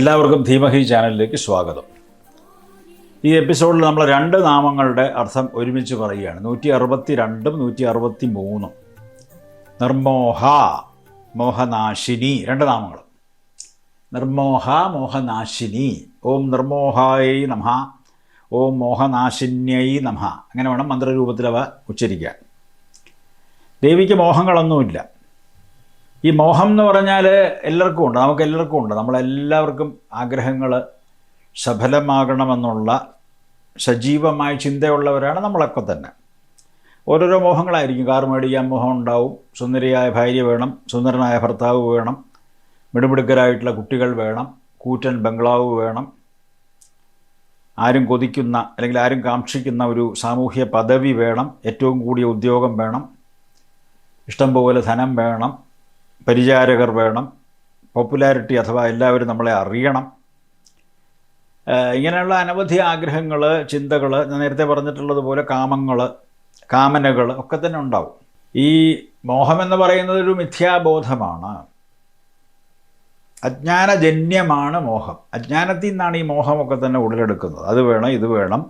എല്ലാവർക്കും ധീമഹി ചാനലിലേക്ക് സ്വാഗതം. ഈ എപ്പിസോഡിൽ നമ്മൾ രണ്ട് നാമങ്ങളുടെ അർത്ഥം ഒരുമിച്ച് പറയുകയാണ്. 162ഉം 163. നിർമോഹ, മോഹനാശിനി, രണ്ട് നാമങ്ങൾ. നിർമോഹ, മോഹനാശിനി. ഓം നിർമോഹായൈ നമഃ, ഓം മോഹനാശിന്യൈ നമഃ. അങ്ങനെ വേണം മന്ത്രരൂപത്തിൽ അവ ഉച്ചരിക്കാൻ. ദേവിക്ക് മോഹങ്ങളൊന്നുമില്ല. ഈ മോഹം എന്ന് പറഞ്ഞാൽ എല്ലാവർക്കും ഉണ്ട്, നമുക്കെല്ലാവർക്കും ഉണ്ട്. നമ്മളെല്ലാവർക്കും ആഗ്രഹങ്ങൾ സഫലമാകണമെന്നുള്ള സജീവമായ ചിന്തയുള്ളവരാണ് നമ്മളൊക്കെ തന്നെ. ഓരോരോ മോഹങ്ങളായിരിക്കും. കാർ മേടിക്കാൻ മോഹം ഉണ്ടാവും, സുന്ദരിയായ ഭാര്യ വേണം, സുന്ദരനായ ഭർത്താവ് വേണം, മിടുമിടുക്കരായിട്ടുള്ള കുട്ടികൾ വേണം, കൂറ്റൻ ബംഗ്ലാവ് വേണം, ആരും കൊതിക്കുന്ന അല്ലെങ്കിൽ ആരും കാക്ഷിക്കുന്ന ഒരു സാമൂഹ്യ പദവി വേണം, ഏറ്റവും കൂടിയ ഉദ്യോഗം വേണം, ഇഷ്ടം പോലെ ധനം വേണം, പരിചാരകർ വേണം, പോപ്പുലാരിറ്റി അഥവാ എല്ലാവരും നമ്മളെ അറിയണം. ഇങ്ങനെയുള്ള അനവധി ആഗ്രഹങ്ങൾ, ചിന്തകൾ, ഞാൻ നേരത്തെ പറഞ്ഞിട്ടുള്ളതുപോലെ കാമനകൾ ഒക്കെ തന്നെ ഉണ്ടാവും. ഈ മോഹമെന്ന് പറയുന്നത് ഒരു മിഥ്യാബോധമാണ്, അജ്ഞാനജന്യമാണ് മോഹം. അജ്ഞാനത്തിൽ നിന്നാണ് ഈ മോഹമൊക്കെ തന്നെ ഉടലെടുക്കുന്നത്. അത് വേണം, ഇത് വേണം,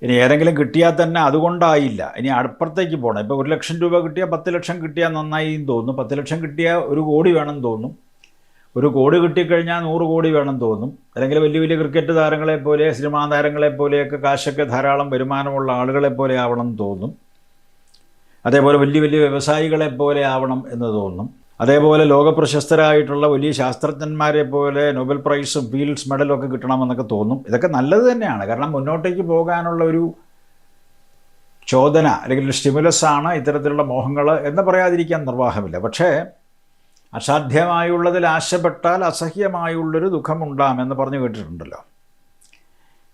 ഇനി ഏതെങ്കിലും കിട്ടിയാൽ തന്നെ അതുകൊണ്ടായില്ല, ഇനി അപ്പുറത്തേക്ക് പോകണം. ഇപ്പോൾ 1 ലക്ഷം രൂപ കിട്ടിയാൽ 10 ലക്ഷം കിട്ടിയാൽ നന്നായി എന്ന് തോന്നും, 10 ലക്ഷം കിട്ടിയാൽ 1 കോടി വേണം തോന്നും, 1 കോടി കിട്ടിക്കഴിഞ്ഞാൽ 100 കോടി വേണം തോന്നും. അല്ലെങ്കിൽ വലിയ വലിയ ക്രിക്കറ്റ് താരങ്ങളെപ്പോലെ, സിനിമാ താരങ്ങളെപ്പോലെയൊക്കെ കാശൊക്കെ ധാരാളം വരുമാനമുള്ള ആളുകളെപ്പോലെ ആവണം എന്ന് തോന്നും. അതേപോലെ വലിയ വലിയ വ്യവസായികളെപ്പോലെ ആവണം എന്ന് തോന്നും. അതേപോലെ ലോകപ്രശസ്തരായിട്ടുള്ള വലിയ ശാസ്ത്രജ്ഞന്മാരെ പോലെ നൊബൽ പ്രൈസും ഫീൽഡ്സ് മെഡലും ഒക്കെ കിട്ടണമെന്നൊക്കെ തോന്നും. ഇതൊക്കെ നല്ലത് തന്നെയാണ്, കാരണം മുന്നോട്ടേക്ക് പോകാനുള്ള ഒരു ചോദന അല്ലെങ്കിൽ ഒരു സ്റ്റിമുലസ് ആണ് ഇത്തരത്തിലുള്ള മോഹങ്ങൾ എന്ന് പറയാതിരിക്കാൻ നിർവാഹമില്ല. പക്ഷേ അസാധ്യമായുള്ളതിൽ ആശപ്പെട്ടാൽ അസഹ്യമായുള്ളൊരു ദുഃഖമുണ്ടാമെന്ന് പറഞ്ഞു കേട്ടിട്ടുണ്ടല്ലോ.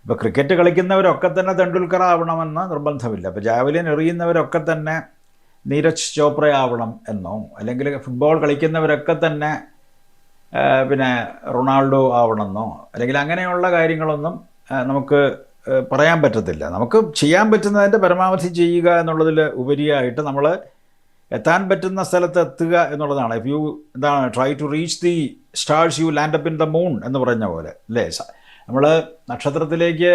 ഇപ്പോൾ ക്രിക്കറ്റ് കളിക്കുന്നവരൊക്കെ തന്നെ തെണ്ടുൽക്കർ ആവണമെന്ന് നിർബന്ധമില്ല. ഇപ്പോൾ ജാവലിൻ എറിയുന്നവരൊക്കെ തന്നെ നീരജ് ചോപ്ര ആവണം എന്നോ, അല്ലെങ്കിൽ ഫുട്ബോൾ കളിക്കുന്നവരൊക്കെ തന്നെ പിന്നെ റൊണാൾഡോ ആവണമെന്നോ, അല്ലെങ്കിൽ അങ്ങനെയുള്ള കാര്യങ്ങളൊന്നും നമുക്ക് പറയാൻ പറ്റത്തില്ല. നമുക്ക് ചെയ്യാൻ പറ്റുന്നതിൻ്റെ പരമാവധി ചെയ്യുക എന്നുള്ളതിൽ ഉപരിയായിട്ട് നമ്മൾ എത്താൻ പറ്റുന്ന സ്ഥലത്ത് എത്തുക എന്നുള്ളതാണ്. If you try to reach the stars you land up in the moon എന്ന് പറഞ്ഞ പോലെ അല്ലേ. നമ്മൾ നക്ഷത്രത്തിലേക്ക്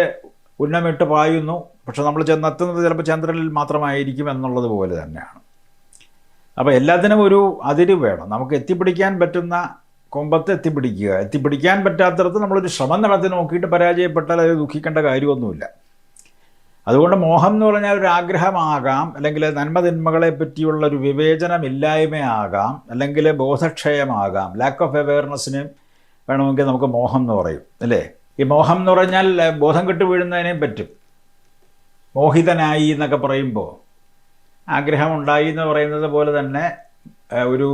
ഉന്നമിട്ട് പായുന്നു, പക്ഷെ നമ്മൾ ചെന്നെത്തുന്നത് ചിലപ്പോൾ ചന്ദ്രനിൽ മാത്രമായിരിക്കും എന്നുള്ളത് പോലെ തന്നെയാണ്. അപ്പോൾ എല്ലാത്തിനും ഒരു അതിര് വേണം. നമുക്ക് എത്തിപ്പിടിക്കാൻ പറ്റുന്ന കൊമ്പത്ത് എത്തിപ്പിടിക്കാൻ പറ്റാത്തടത്ത് നമ്മളൊരു ശ്രമം നടത്തി നോക്കിയിട്ട് പരാജയപ്പെട്ടാൽ അത് ദുഃഖിക്കേണ്ട കാര്യമൊന്നുമില്ല. അതുകൊണ്ട് മോഹം എന്ന് പറഞ്ഞാൽ ഒരു ആഗ്രഹമാകാം, അല്ലെങ്കിൽ നന്മതിന്മകളെ പറ്റിയുള്ള ഒരു വിവേചനമില്ലായ്മയാകാം, അല്ലെങ്കിൽ ബോധക്ഷയമാകാം. ലാക്ക് ഓഫ് അവെയർനെസ്സിന് വേണമെങ്കിൽ നമുക്ക് മോഹം എന്ന് പറയും അല്ലേ. ഈ മോഹം എന്ന് പറഞ്ഞാൽ ബോധം കെട്ട് വീഴുന്നതിനേയും പറ്റും. മോഹിതനായി എന്നൊക്കെ പറയുമ്പോൾ ആഗ്രഹമുണ്ടായി എന്ന് പറയുന്നത് പോലെ തന്നെ ഒരു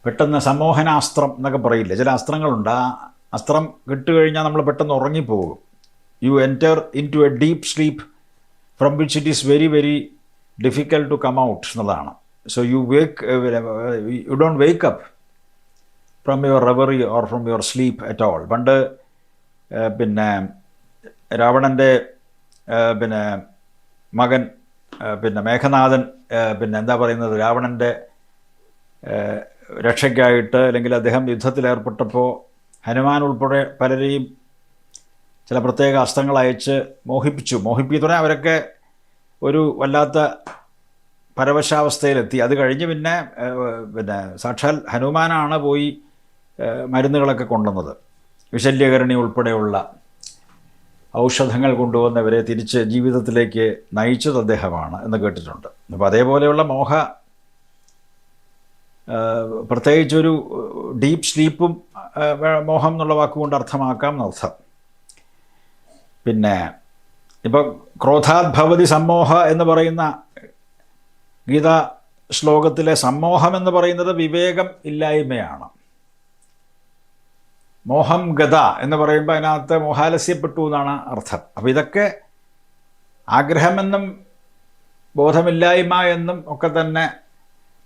പെട്ടെന്ന് സമ്മോഹനാസ്ത്രം എന്നൊക്കെ പറയില്ല, ചില അസ്ത്രങ്ങളുണ്ട്. ആ അസ്ത്രം കിട്ടുകഴിഞ്ഞാൽ നമ്മൾ പെട്ടെന്ന് ഉറങ്ങിപ്പോകും. You enter into a deep sleep from which it is very very difficult to come out എന്നുള്ളതാണ്. So you don't wake up from your reverie or from your sleep at all. പണ്ട് പിന്നെ രാവണൻ്റെ മകൻ മേഘനാഥൻ എന്താ പറയുന്നത്, രാവണൻ്റെ രക്ഷയ്ക്കായിട്ട് അല്ലെങ്കിൽ അദ്ദേഹം യുദ്ധത്തിലേർപ്പെട്ടപ്പോൾ ഹനുമാൻ ഉൾപ്പെടെ പലരെയും ചില പ്രത്യേക അസ്ത്രങ്ങൾ അയച്ച് മോഹിപ്പിച്ചതോടെ അവരൊക്കെ ഒരു വല്ലാത്ത പരവശാവസ്ഥയിലെത്തി. അത് കഴിഞ്ഞ് പിന്നെ സാക്ഷാൽ ഹനുമാനാണ് പോയി മരുന്നുകളൊക്കെ കൊണ്ടുവന്നത്. വിശല്യകരണി ഉൾപ്പെടെയുള്ള ഔഷധങ്ങൾ കൊണ്ടുവന്നവരെ തിരിച്ച് ജീവിതത്തിലേക്ക് നയിച്ചത് അദ്ദേഹമാണ് എന്ന് കേട്ടിട്ടുണ്ട്. അപ്പോൾ അതേപോലെയുള്ള പ്രത്യേകിച്ചൊരു ഡീപ്പ് സ്ലീപ്പും മോഹം എന്നുള്ള വാക്കുകൊണ്ട് അർത്ഥമാക്കാം എന്നർത്ഥം. പിന്നെ ഇപ്പോൾ ക്രോധാത് ഭവതി സമ്മോഹ എന്ന് പറയുന്ന ഗീതാ ശ്ലോകത്തിലെ സമ്മോഹം എന്ന് പറയുന്നത് വിവേകം ഇല്ലായ്മയാണ്. മോഹം ഗത എന്ന് പറയുമ്പോൾ അതിനകത്ത് മോഹാലസ്യപ്പെട്ടു എന്നാണ് അർത്ഥം. അപ്പോൾ ഇതൊക്കെ ആഗ്രഹമെന്നും ബോധമില്ലായ്മ എന്നും ഒക്കെ തന്നെ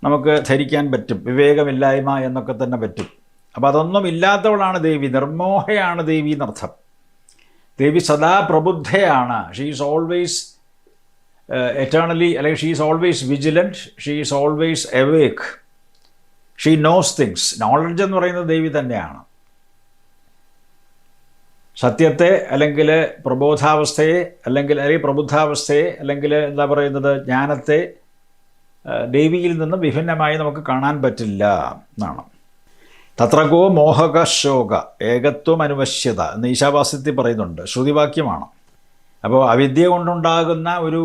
നമുക്ക് ധരിക്കാൻ പറ്റും, വിവേകമില്ലായ്മ എന്നൊക്കെ തന്നെ പറ്റും. അപ്പോൾ അതൊന്നും ഇല്ലാത്തവളാണ് ദേവി, നിർമോഹയാണ് ദേവി എന്നർത്ഥം. ദേവി സദാ പ്രബുദ്ധയാണ്. ഷീ ഈസ് ഓൾവേസ് എറ്റേണലി, അല്ലെങ്കിൽ she is always vigilant, she is always awake, she knows things. Knowledge എന്ന് പറയുന്നത് ദേവി തന്നെയാണ്. സത്യത്തെ അല്ലെങ്കിൽ പ്രബോധാവസ്ഥയെ അല്ലെങ്കിൽ പ്രബുദ്ധാവസ്ഥയെ അല്ലെങ്കിൽ എന്താ പറയുന്നത് ജ്ഞാനത്തെ ദേവിയിൽ നിന്ന് വിഭിന്നമായി നമുക്ക് കാണാൻ പറ്റില്ല എന്നാണ്. തത്രകോ മോഹക ശോക ഏകത്വം അനുവശ്യത എന്ന് ഈശാവാസ്യത്തിൽ പറയുന്നുണ്ട്, ശ്രുതിവാക്യമാണ്. അപ്പോൾ അവിദ്യ കൊണ്ടുണ്ടാകുന്ന ഒരു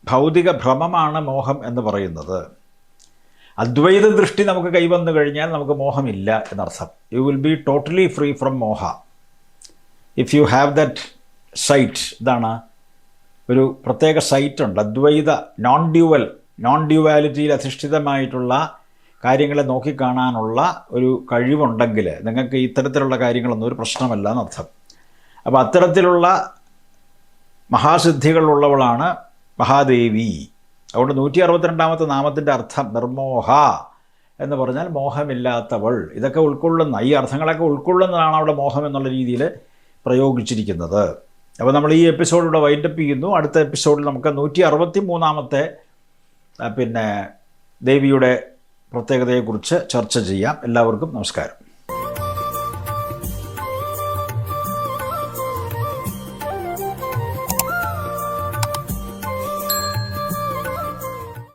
ഭൗതിക ഭ്രമമാണ് മോഹം എന്ന് പറയുന്നത്. അദ്വൈത ദൃഷ്ടി നമുക്ക് കൈവന്നു കഴിഞ്ഞാൽ നമുക്ക് മോഹമില്ല എന്നർത്ഥം. You will be totally free from moha if you have that sight. ഇതാണ് ഒരു പ്രത്യേക സൈറ്റുണ്ട്, അദ്വൈത നോൺ ഡ്യുവാലിറ്റിയിൽ അധിഷ്ഠിതമായിട്ടുള്ള കാര്യങ്ങളെ നോക്കിക്കാണാനുള്ള ഒരു കഴിവുണ്ടെങ്കിൽ നിങ്ങൾക്ക് ഇത്തരത്തിലുള്ള കാര്യങ്ങളൊന്നും ഒരു പ്രശ്നമല്ല എന്നർത്ഥം. അപ്പോൾ അത്തരത്തിലുള്ള മഹാസിദ്ധികളുള്ളവളാണ് മഹാദേവി. അതുകൊണ്ട് 162-ാമത്തെ നാമത്തിൻ്റെ അർത്ഥം നിർമോഹ എന്ന് പറഞ്ഞാൽ മോഹമില്ലാത്തവൾ. ഇതൊക്കെ ഉൾക്കൊള്ളുന്ന ഈ അർത്ഥങ്ങളൊക്കെ ഉൾക്കൊള്ളുന്നതാണ് അവിടെ മോഹം എന്നുള്ള രീതിയിൽ പ്രയോഗിച്ചിരിക്കുന്നത്. അപ്പോൾ നമ്മൾ ഈ എപ്പിസോഡ് ഇവിടെ വൈൻഡപ്പ് ചെയ്യുന്നു. അടുത്ത എപ്പിസോഡിൽ നമുക്ക് 163-ാമത്തെ ദേവിയുടെ പ്രത്യേകതയെക്കുറിച്ച് ചർച്ച ചെയ്യാം. എല്ലാവർക്കും നമസ്കാരം.